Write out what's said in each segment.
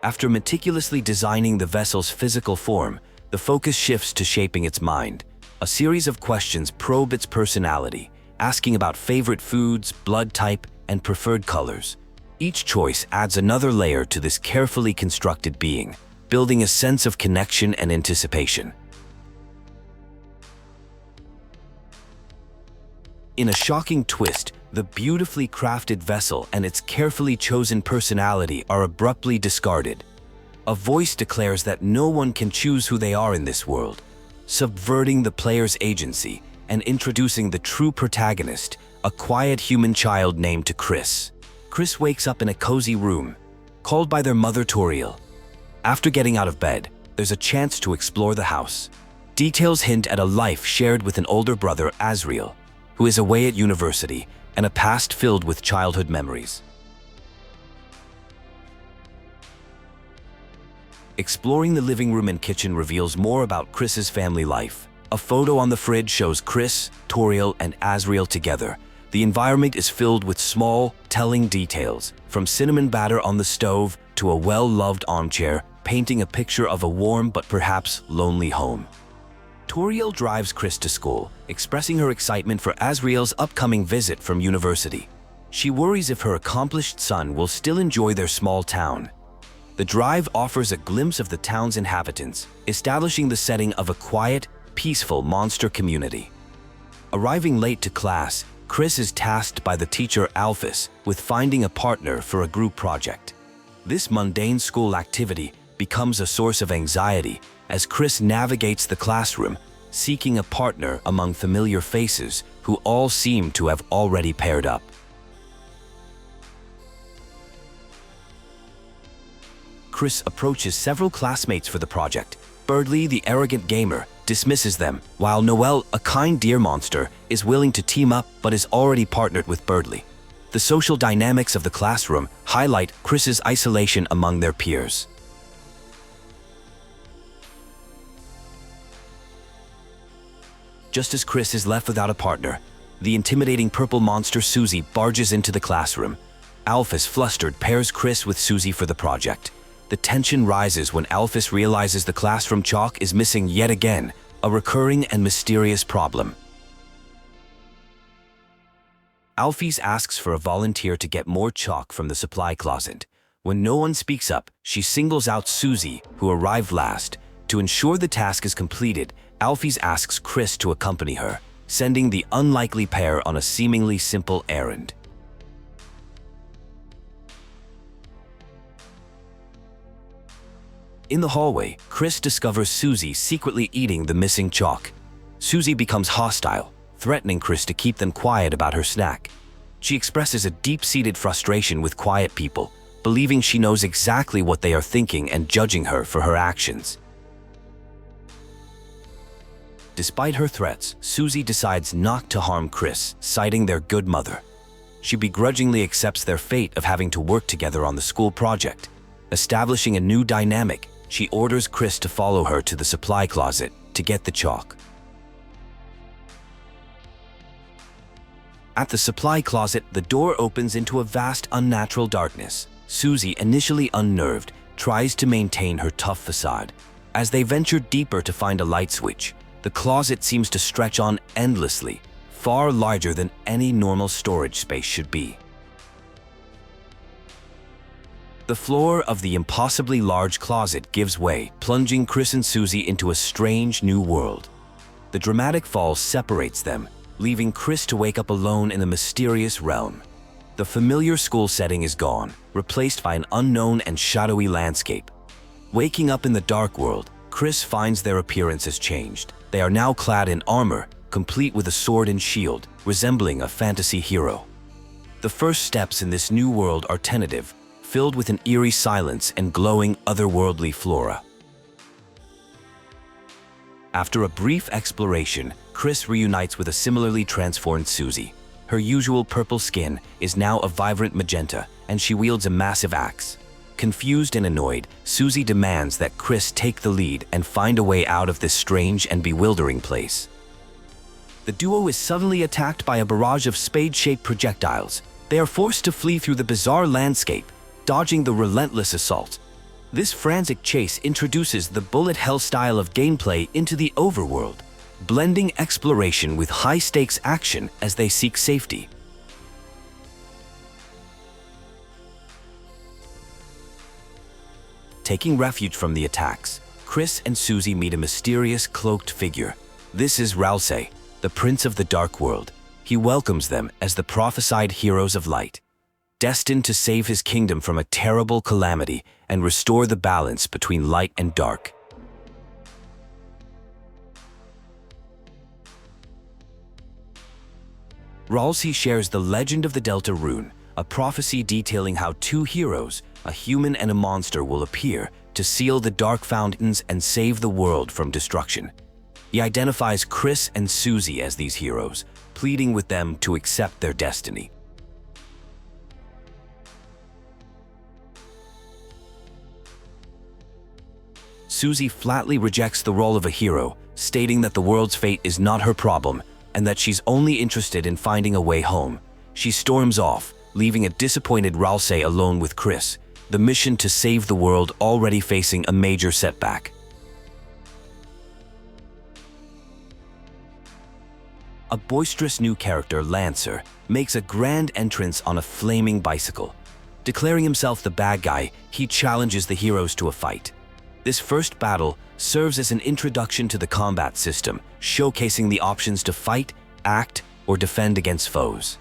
After meticulously designing the vessel's physical form, the focus shifts to shaping its mind. A series of questions probe its personality, asking about favorite foods, blood type, and preferred colors. Each choice adds another layer to this carefully constructed being, building a sense of connection and anticipation. In a shocking twist, the beautifully crafted vessel and its carefully chosen personality are abruptly discarded. A voice declares that no one can choose who they are in this world, subverting the player's agency and introducing the true protagonist, a quiet human child named Kris. Kris wakes up in a cozy room, called by their mother Toriel. After getting out of bed, there's a chance to explore the house. Details hint at a life shared with an older brother, Azriel, who is away at university, and a past filled with childhood memories. Exploring the living room and kitchen reveals more about Kris's family life. A photo on the fridge shows Kris, Toriel, and Azriel together. The environment is filled with small, telling details, from cinnamon batter on the stove to a well-loved armchair, painting a picture of a warm but perhaps lonely home. Toriel drives Kris to school, expressing her excitement for Azriel's upcoming visit from university. She worries if her accomplished son will still enjoy their small town. The drive offers a glimpse of the town's inhabitants, establishing the setting of a quiet, peaceful monster community. Arriving late to class, Kris is tasked by the teacher Alphys with finding a partner for a group project. This mundane school activity becomes a source of anxiety as Kris navigates the classroom, seeking a partner among familiar faces who all seem to have already paired up. Kris approaches several classmates for the project. Birdly, the arrogant gamer, dismisses them, while Noelle, a kind deer monster, is willing to team up but is already partnered with Birdly. The social dynamics of the classroom highlight Kris's isolation among their peers. Just as Kris is left without a partner, the intimidating purple monster Susie barges into the classroom. Alphys, flustered, pairs Kris with Susie for the project. The tension rises when Alphys realizes the classroom chalk is missing yet again, a recurring and mysterious problem. Alphys asks for a volunteer to get more chalk from the supply closet. When no one speaks up, she singles out Susie, who arrived last. To ensure the task is completed, Alphys asks Kris to accompany her, sending the unlikely pair on a seemingly simple errand. In the hallway, Kris discovers Susie secretly eating the missing chalk. Susie becomes hostile, threatening Kris to keep them quiet about her snack. She expresses a deep-seated frustration with quiet people, believing she knows exactly what they are thinking and judging her for her actions. Despite her threats, Susie decides not to harm Kris, citing their good mother. She begrudgingly accepts their fate of having to work together on the school project. Establishing a new dynamic, she orders Kris to follow her to the supply closet to get the chalk. At the supply closet, the door opens into a vast, unnatural darkness. Susie, initially unnerved, tries to maintain her tough facade. As they venture deeper to find a light switch, the closet seems to stretch on endlessly, far larger than any normal storage space should be. The floor of the impossibly large closet gives way, plunging Kris and Susie into a strange new world. The dramatic fall separates them, leaving Kris to wake up alone in a mysterious realm. The familiar school setting is gone, replaced by an unknown and shadowy landscape. Waking up in the dark world, Kris finds their appearance has changed. They are now clad in armor, complete with a sword and shield, resembling a fantasy hero. The first steps in this new world are tentative, filled with an eerie silence and glowing otherworldly flora. After a brief exploration, Kris reunites with a similarly transformed Susie. Her usual purple skin is now a vibrant magenta, and she wields a massive axe. Confused and annoyed, Susie demands that Kris take the lead and find a way out of this strange and bewildering place. The duo is suddenly attacked by a barrage of spade-shaped projectiles. They are forced to flee through the bizarre landscape, dodging the relentless assault. This frantic chase introduces the bullet hell style of gameplay into the overworld, blending exploration with high-stakes action as they seek safety. Taking refuge from the attacks, Kris and Susie meet a mysterious cloaked figure. This is Ralsei, the Prince of the Dark World. He welcomes them as the prophesied heroes of light, destined to save his kingdom from a terrible calamity and restore the balance between light and dark. Ralsei shares the legend of the Deltarune, a prophecy detailing how two heroes, a human and a monster, will appear to seal the dark fountains and save the world from destruction. He identifies Kris and Susie as these heroes, pleading with them to accept their destiny. Susie flatly rejects the role of a hero, stating that the world's fate is not her problem and that she's only interested in finding a way home. She storms off, leaving a disappointed Ralsei alone with Kris, the mission to save the world already facing a major setback. A boisterous new character, Lancer, makes a grand entrance on a flaming bicycle. Declaring himself the bad guy, he challenges the heroes to a fight. This first battle serves as an introduction to the combat system, showcasing the options to fight, act, or defend against foes.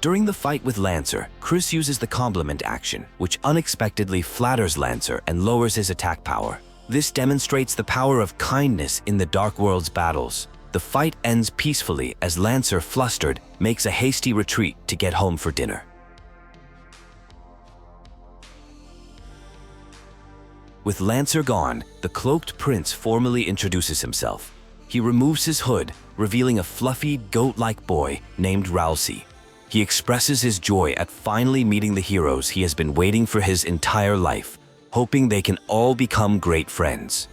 During the fight with Lancer, Kris uses the complement action, which unexpectedly flatters Lancer and lowers his attack power. This demonstrates the power of kindness in the Dark World's battles. The fight ends peacefully as Lancer, flustered, makes a hasty retreat to get home for dinner. With Lancer gone, the cloaked prince formally introduces himself. He removes his hood, revealing a fluffy, goat-like boy named Ralsei. He expresses his joy at finally meeting the heroes he has been waiting for his entire life, hoping they can all become great friends.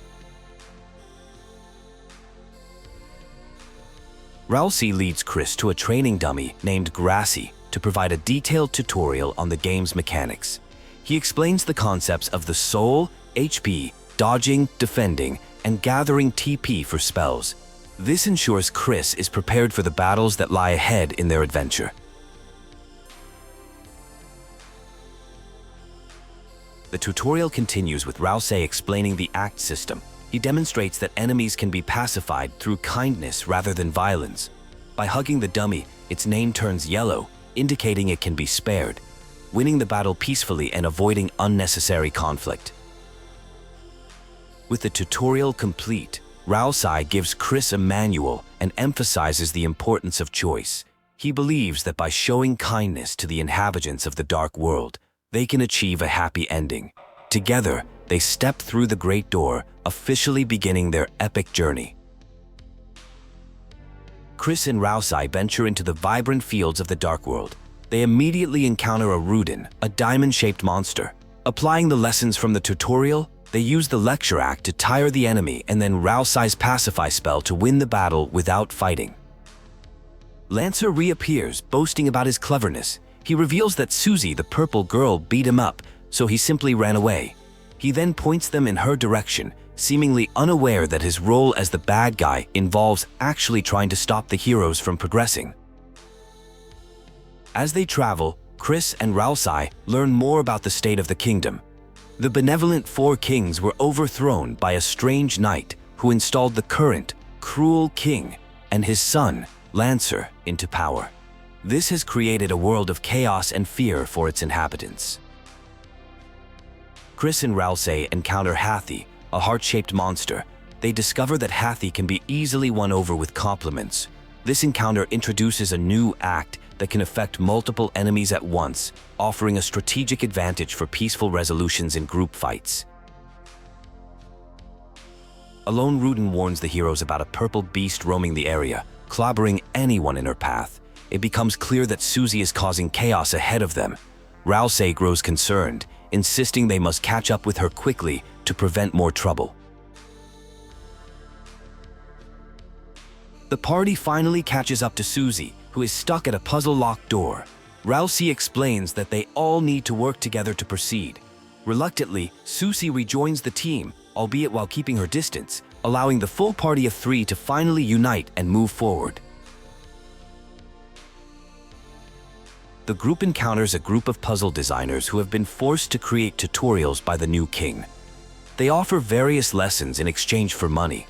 Ralsei leads Kris to a training dummy named Grassy to provide a detailed tutorial on the game's mechanics. He explains the concepts of the soul, HP, dodging, defending, and gathering TP for spells. This ensures Kris is prepared for the battles that lie ahead in their adventure. The tutorial continues with Ralsei explaining the act system. He demonstrates that enemies can be pacified through kindness rather than violence. By hugging the dummy, its name turns yellow, indicating it can be spared, winning the battle peacefully and avoiding unnecessary conflict. With the tutorial complete, Ralsei gives Kris a manual and emphasizes the importance of choice. He believes that by showing kindness to the inhabitants of the Dark World, they can achieve a happy ending. Together, they step through the Great Door, officially beginning their epic journey. Kris and Ralsei venture into the vibrant fields of the Dark World. They immediately encounter a Rudin, a diamond-shaped monster. Applying the lessons from the tutorial, they use the lecture act to tire the enemy and then Ralsei's pacify spell to win the battle without fighting. Lancer reappears, boasting about his cleverness. He reveals that Susie, the purple girl, beat him up, so he simply ran away. He then points them in her direction, seemingly unaware that his role as the bad guy involves actually trying to stop the heroes from progressing. As they travel, Kris and Ralsei learn more about the state of the kingdom. The benevolent four kings were overthrown by a strange knight who installed the current, cruel king and his son, Lancer, into power. This has created a world of chaos and fear for its inhabitants. Kris and Ralsei encounter Hathi, a heart-shaped monster. They discover that Hathi can be easily won over with compliments. This encounter introduces a new act that can affect multiple enemies at once, offering a strategic advantage for peaceful resolutions in group fights. A lone Rudin warns the heroes about a purple beast roaming the area, clobbering anyone in her path. It becomes clear that Susie is causing chaos ahead of them. Ralsei grows concerned, insisting they must catch up with her quickly to prevent more trouble. The party finally catches up to Susie, who is stuck at a puzzle-locked door. Ralsei explains that they all need to work together to proceed. Reluctantly, Susie rejoins the team, albeit while keeping her distance, allowing the full party of 3 to finally unite and move forward. The group encounters a group of puzzle designers who have been forced to create tutorials by the new king. They offer various lessons in exchange for money,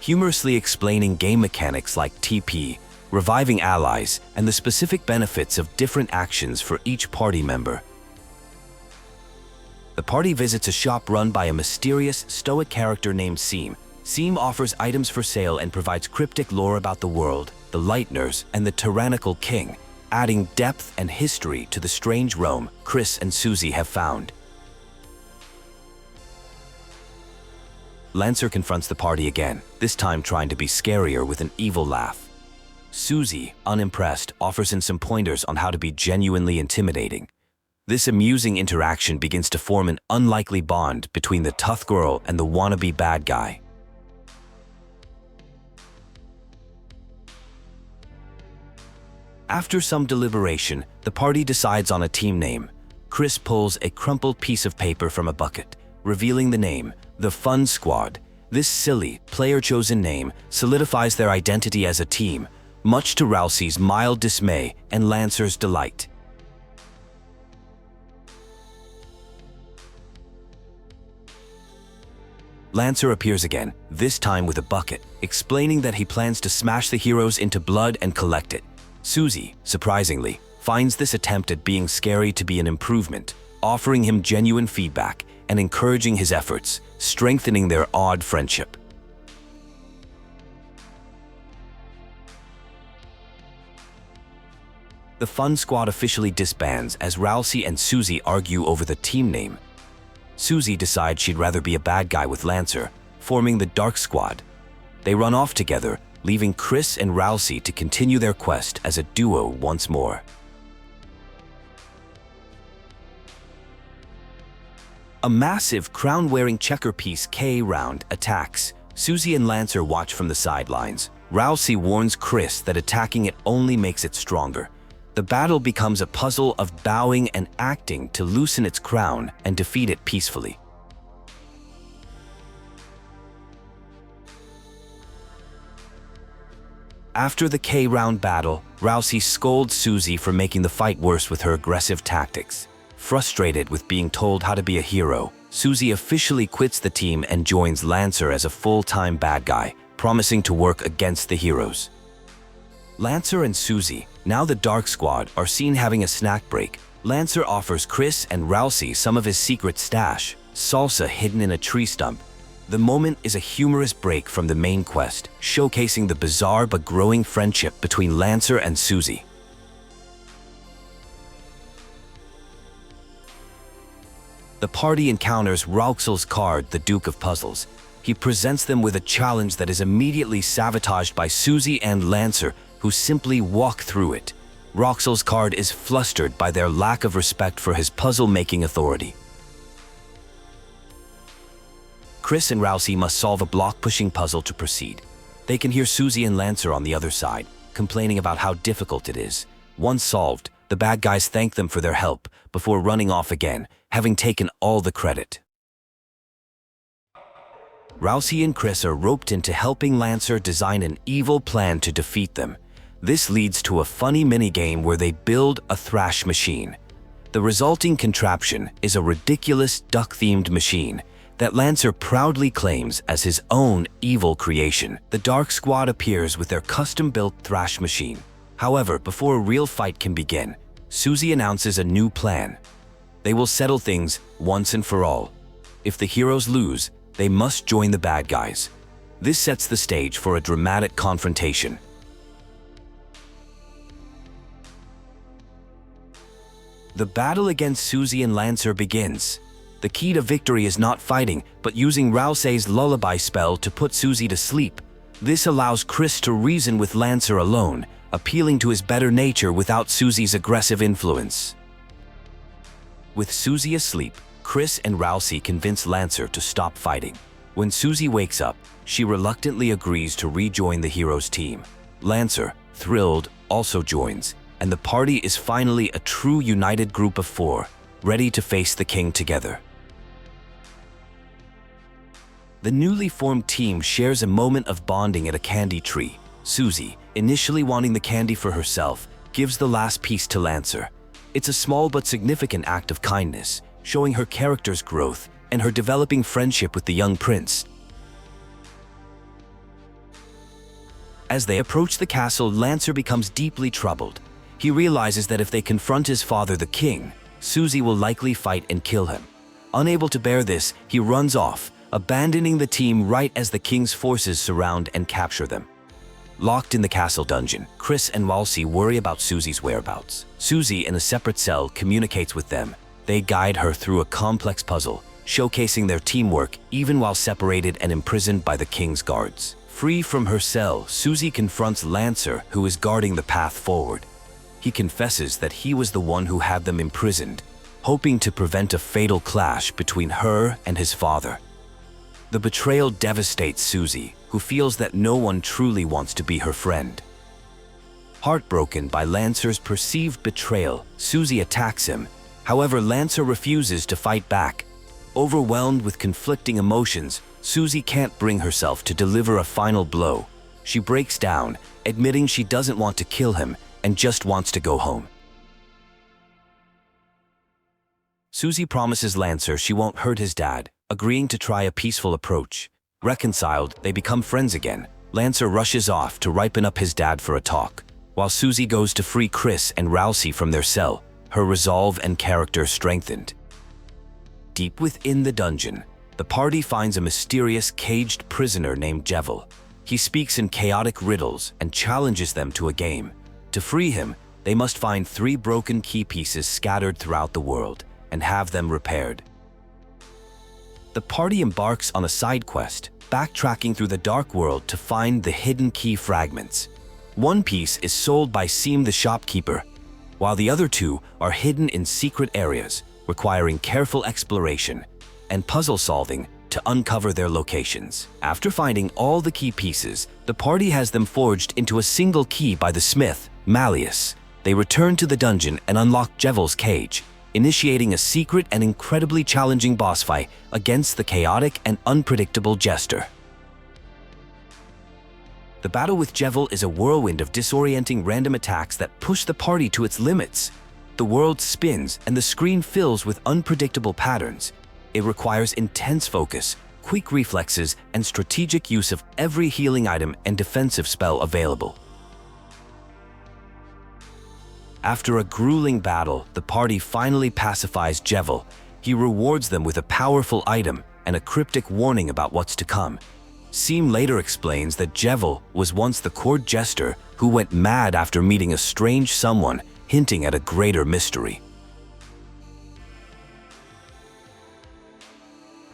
humorously explaining game mechanics like TP, reviving allies, and the specific benefits of different actions for each party member. The party visits a shop run by a mysterious, stoic character named Seam. Seam offers items for sale and provides cryptic lore about the world, the Lighteners, and the tyrannical king, adding depth and history to the strange realm Kris and Susie have found. Lancer confronts the party again, this time trying to be scarier with an evil laugh. Susie, unimpressed, offers him some pointers on how to be genuinely intimidating. This amusing interaction begins to form an unlikely bond between the tough girl and the wannabe bad guy. After some deliberation, the party decides on a team name. Kris pulls a crumpled piece of paper from a bucket, revealing the name, the Fun Squad. This silly, player-chosen name solidifies their identity as a team, much to Ralsei's mild dismay and Lancer's delight. Lancer appears again, this time with a bucket, explaining that he plans to smash the heroes into blood and collect it. Susie, surprisingly, finds this attempt at being scary to be an improvement, offering him genuine feedback and encouraging his efforts, strengthening their odd friendship. The Fun Squad officially disbands as Ralsei and Susie argue over the team name. Susie decides she'd rather be a bad guy with Lancer, forming the Dark Squad. They run off together, leaving Kris and Ralsei to continue their quest as a duo once more. A massive crown-wearing checker piece K-round attacks. Susie and Lancer watch from the sidelines. Ralsei warns Kris that attacking it only makes it stronger. The battle becomes a puzzle of bowing and acting to loosen its crown and defeat it peacefully. After the K-round battle, Ralsei scolds Susie for making the fight worse with her aggressive tactics. Frustrated with being told how to be a hero, Susie officially quits the team and joins Lancer as a full-time bad guy, promising to work against the heroes. Lancer and Susie, now the Dark Squad, are seen having a snack break. Lancer offers Kris and Ralsei some of his secret stash, salsa hidden in a tree stump. The moment is a humorous break from the main quest, showcasing the bizarre but growing friendship between Lancer and Susie. The party encounters Ralsei's card, the Duke of Puzzles. He presents them with a challenge that is immediately sabotaged by Susie and Lancer, who simply walk through it. Ralsei's card is flustered by their lack of respect for his puzzle-making authority. Kris and Ralsei must solve a block-pushing puzzle to proceed. They can hear Susie and Lancer on the other side, complaining about how difficult it is. Once solved, the bad guys thank them for their help before running off again, having taken all the credit. Ralsei and Kris are roped into helping Lancer design an evil plan to defeat them. This leads to a funny minigame where they build a thrash machine. The resulting contraption is a ridiculous duck-themed machine that Lancer proudly claims as his own evil creation. The Dark Squad appears with their custom-built thrash machine. However, before a real fight can begin, Susie announces a new plan. They will settle things once and for all. If the heroes lose, they must join the bad guys. This sets the stage for a dramatic confrontation. The battle against Susie and Lancer begins. The key to victory is not fighting, but using Ralsei's lullaby spell to put Susie to sleep. This allows Kris to reason with Lancer alone, appealing to his better nature without Susie's aggressive influence. With Susie asleep, Kris and Ralsei convince Lancer to stop fighting. When Susie wakes up, she reluctantly agrees to rejoin the hero's team. Lancer, thrilled, also joins, and the party is finally a true united group of four, ready to face the king together. The newly formed team shares a moment of bonding at a candy tree. Susie, initially wanting the candy for herself, gives the last piece to Lancer. It's a small but significant act of kindness, showing her character's growth and her developing friendship with the young prince. As they approach the castle, Lancer becomes deeply troubled. He realizes that if they confront his father, the king, Susie will likely fight and kill him. Unable to bear this, he runs off, abandoning the team right as the king's forces surround and capture them. Locked in the castle dungeon, Kris and Ralsei worry about Susie's whereabouts. Susie, in a separate cell, communicates with them. They guide her through a complex puzzle, showcasing their teamwork even while separated and imprisoned by the king's guards. Free from her cell, Susie confronts Lancer, who is guarding the path forward. He confesses that he was the one who had them imprisoned, hoping to prevent a fatal clash between her and his father. The betrayal devastates Susie, who feels that no one truly wants to be her friend. Heartbroken by Lancer's perceived betrayal, Susie attacks him. However, Lancer refuses to fight back. Overwhelmed with conflicting emotions, Susie can't bring herself to deliver a final blow. She breaks down, admitting she doesn't want to kill him and just wants to go home. Susie promises Lancer she won't hurt his dad, agreeing to try a peaceful approach. Reconciled, they become friends again. Lancer rushes off to ripen up his dad for a talk, while Susie goes to free Kris and Ralsei from their cell, her resolve and character strengthened. Deep within the dungeon, the party finds a mysterious caged prisoner named Jevil. He speaks in chaotic riddles and challenges them to a game. To free him, they must find 3 broken key pieces scattered throughout the world and have them repaired. The party embarks on a side quest, backtracking through the dark world to find the hidden key fragments. One piece is sold by Seem the shopkeeper, while the other 2 are hidden in secret areas, requiring careful exploration and puzzle solving to uncover their locations. After finding all the key pieces, the party has them forged into a single key by the smith, Malleus. They return to the dungeon and unlock Jevil's cage, initiating a secret and incredibly challenging boss fight against the chaotic and unpredictable Jester. The battle with Jevil is a whirlwind of disorienting random attacks that push the party to its limits. The world spins and the screen fills with unpredictable patterns. It requires intense focus, quick reflexes, and strategic use of every healing item and defensive spell available. After a grueling battle, the party finally pacifies Jevil. He rewards them with a powerful item and a cryptic warning about what's to come. Seem later explains that Jevil was once the court jester who went mad after meeting a strange someone, hinting at a greater mystery.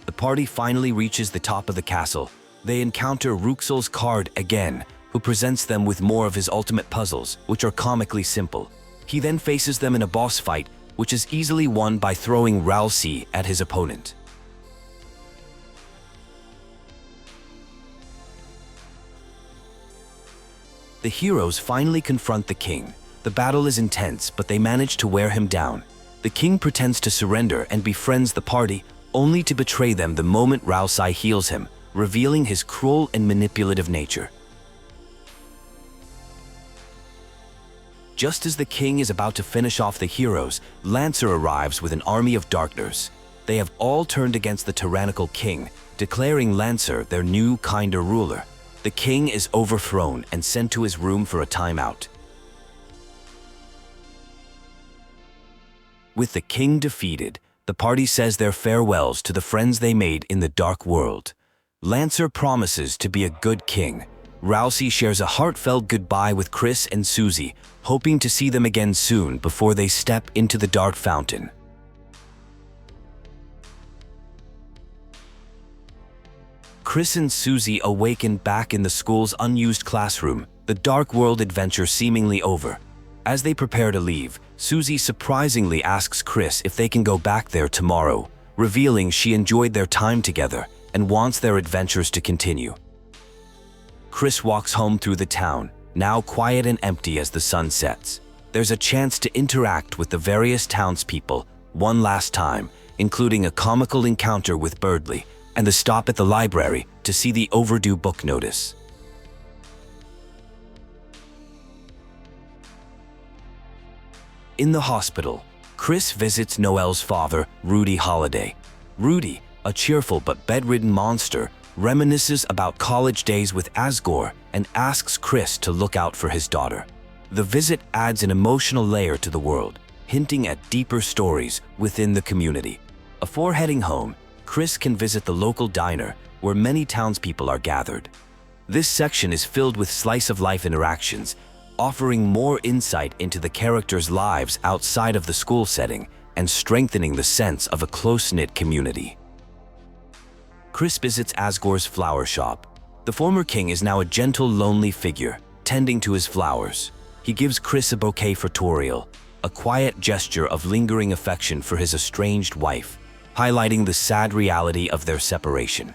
The party finally reaches the top of the castle. They encounter Ralsei's card again, who presents them with more of his ultimate puzzles, which are comically simple. He then faces them in a boss fight, which is easily won by throwing Ralsei at his opponent. The heroes finally confront the king. The battle is intense, but they manage to wear him down. The king pretends to surrender and befriends the party, only to betray them the moment Ralsei heals him, revealing his cruel and manipulative nature. Just as the king is about to finish off the heroes, Lancer arrives with an army of darkness. They have all turned against the tyrannical king, declaring Lancer their new, kinder ruler. The king is overthrown and sent to his room for a timeout. With the king defeated, the party says their farewells to the friends they made in the dark world. Lancer promises to be a good king. Ralsei shares a heartfelt goodbye with Kris and Susie, hoping to see them again soon before they step into the dark fountain. Kris and Susie awaken back in the school's unused classroom, the dark world adventure seemingly over. As they prepare to leave, Susie surprisingly asks Kris if they can go back there tomorrow, revealing she enjoyed their time together and wants their adventures to continue. Kris walks home through the town, now quiet and empty as the sun sets. there's a chance to interact with the various townspeople one last time, including a comical encounter with Birdley and the stop at the library to see the overdue book notice. In the hospital, Kris visits Noelle's father, Rudy Holiday. Rudy, a cheerful but bedridden monster, reminisces about college days with Asgore and asks Kris to look out for his daughter. The visit adds an emotional layer to the world, hinting at deeper stories within the community. Before heading home, Kris can visit the local diner where many townspeople are gathered. This section is filled with slice-of-life interactions, offering more insight into the characters' lives outside of the school setting and strengthening the sense of a close-knit community. Kris visits Asgore's flower shop. The former king is now a gentle, lonely figure, tending to his flowers. He gives Kris a bouquet for Toriel, a quiet gesture of lingering affection for his estranged wife, highlighting the sad reality of their separation.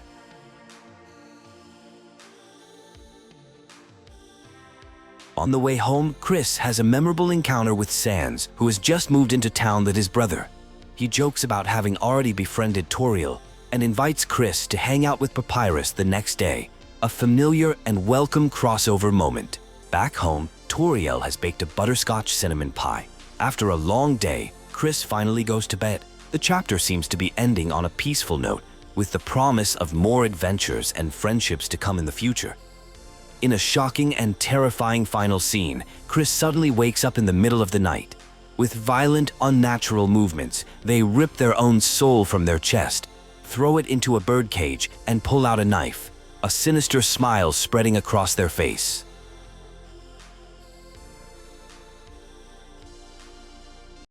On the way home, Kris has a memorable encounter with Sans, who has just moved into town with his brother. He jokes about having already befriended Toriel and invites Kris to hang out with Papyrus the next day, a familiar and welcome crossover moment. Back home, Toriel has baked a butterscotch cinnamon pie. After a long day, Kris finally goes to bed. The chapter seems to be ending on a peaceful note, with the promise of more adventures and friendships to come in the future. In a shocking and terrifying final scene, Kris suddenly wakes up in the middle of the night. With violent, unnatural movements, they rip their own soul from their chest, throw it into a birdcage, and pull out a knife, a sinister smile spreading across their face.